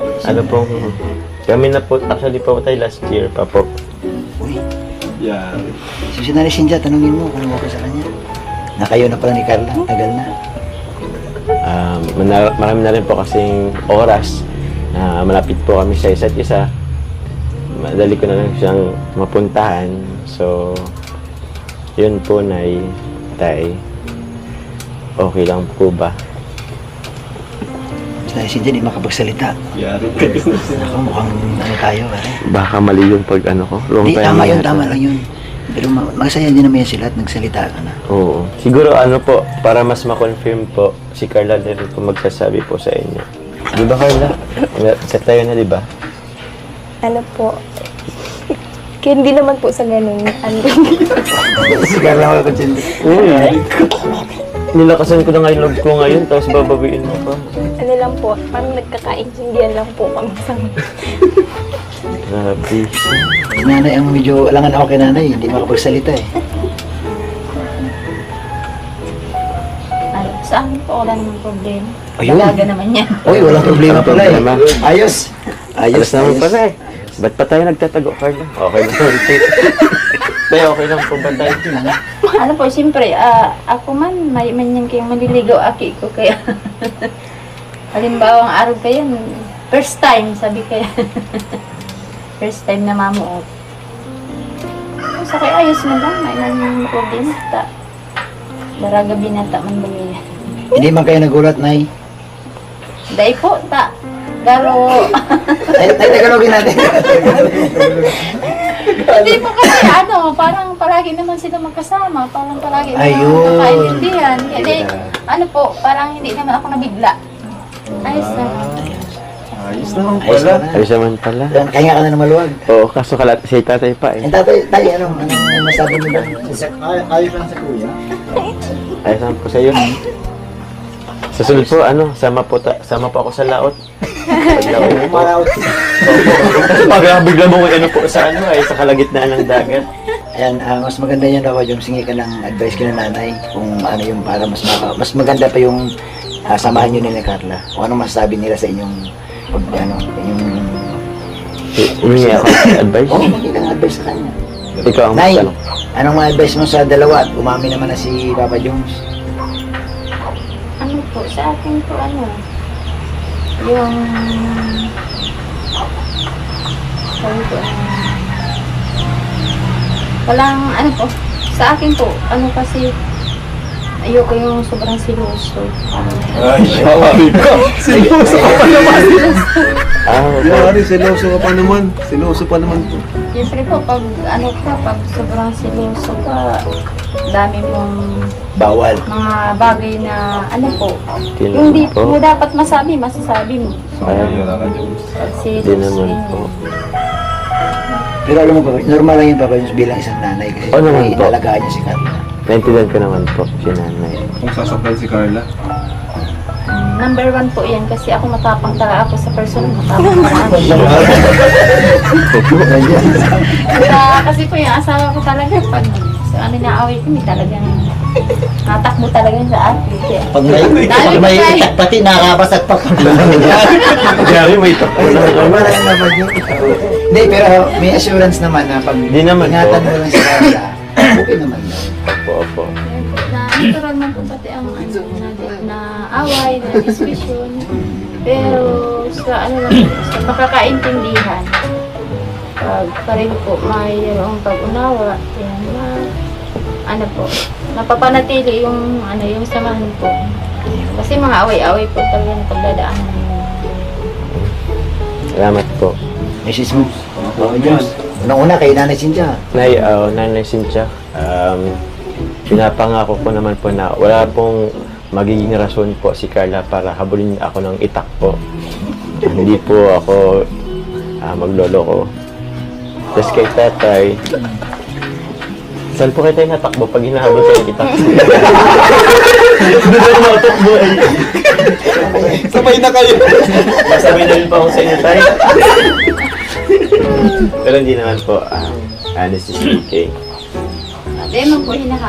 Ano pong, kami na po, actually po tayo last year pa po. Uy, Yeah. so si Nanay Cynthia, tanungin mo kung ano okay sa kanya. Na kayo na pala ni Carla, tagal na. Marami na rin po kasing oras na malapit po kami sa isa't isa. Madali ko na lang siyang mapuntahan. So, yun po, Nay, Tay. Okay lang po ba? Si Nanay Cynthia, di makapagsalita. Yeah. Ako, mukhang ano tayo, pare. Baka mali yung pag ano ko. Wrong Di, time tama na yun, yata. tama lang yun. Pero masaya din naman yan sila at nagsalita ka na. Oo. Siguro ano po, para mas ma-confirm po, si Carla na rin po magsasabi po sa inyo. Di ba, Carla? Set tayo na, di ba? Ano po? Kaya hindi naman po sa ganun. Ano? Si Carla makapagsalita. Nilakasan ko na nga yung loob ko ngayon, tapos babawiin mo pa. Ano lang po, parang nagkakaintindihan lang po kami sa Grabe. Si Nanay ang medyo alangan ako kay Nanay, hindi makapagsalita eh. Ano, sa akin po wala namang problema. Ayun. Dalaga naman yan. Uy, walang problema Walang pala problema. eh. Ayos. Ayos Ayos naman pala eh. Ba't pa tayo nagtatago, Carla? Okay lang po. Tayo, okay lang po ba tayo? Ano po, siyempre, ako man, may manyan kayong maliligaw aki ko kaya. Halimbawa, ang araw kayo, first time, sabi kaya. First time na mamuot. So, kaya ayos mo lang, may manyan problema. Daraga binata man ba yan? Hindi man kayo nagulat, Nay. Dahil po, garo. Ay, tagalogin natin. Hindi po kasi parang palagi naman sila magkasama, parang palagi naman Ayun. nakaintindihan. Hindi, ano po, parang hindi naman ako nabigla. Ayos na. Ayos naman Ayos pala. na. Ayos naman pala. Kaya nga ka na maluwag. Oo, kaso kalat si tatay pa eh. Yung tatay, anong masabi mo ba? Ayos lang sa kuya. Ayos naman po sa'yo. Sa sunod po, sama po ako sa laot. Paglaot po. Bigla mo ano po sa sa kalagitnaan ng dagat. Ayan, mas maganda yan daw yung singi ka ng advice ka ng nanay kung ano yung para mas maganda pa yung samahan nyo nila Carla. Kung ano masasabi nila sa inyong inyong Humingi ako ng advice. hindi ka ng advice sa kanya. Ikaw ang Nay, magtanong. anong ma-advise mo sa dalawa at umami naman na si Papa Jones? Ano po, sa akin po yung sabi ko, walang po, sa akin po, kasi ayoko yung sobrang siloso. Ay, sabi ko. Siloso ka pa naman. Yari, siloso ka pa naman. Siloso pa naman po. Siyempre po, pag sobrang siloso ka, dami mong Bawal. mga bagay na Hindi hindi naman po. mo dapat masasabi mo. Ay, wala ka dyan. Hindi naman po. Pero alam mo ba, normal lang yung Papa Jones bilang isang nanay kasi Oo naman po. inalagaan niya si Carla. Naintindihan ko naman po si nanay. Kung sasaktan si Carla. Number 1 po yan kasi ako matapang talaga ako sa person matapang talaga. Kasi po yung asawa ko talaga pag naaway kami talagang natakbo talaga yun sa akin. Pag may itak pati nakakabasag pa. Gary, may takbo na Normal lang yung Papa Jones. Hindi, pero may assurance naman na pag Di naman ingatan po. mo lang si Carla, okay naman yan. Opo. Na natural man po pati ang na away, na diskusyon. Pero sa sa pagkakaintindihan, pag pareho po mayroong pag-unawa, yan na napapanatili yung yung samahan po. Kasi mga away-away po talaga ng pagdadaanan. Salamat po. Mrs. Mo, Papa Jones. Unang-una kay Nanay Cynthia. Nanay Cynthia, pinapangako ko naman po na wala pong magiging rason po si Carla para habulin ako ng itak po. Hindi po ako magloloko. Tapos kay tatay, saan po kayo tayo natakbo pag hinahabol kayo ng itak? Doon ako natakbo eh. Sabay na kayo. Masabay na rin po ako sa inyo tayo. Pero hindi naman po, honestly speaking. Hindi man po hinahabol.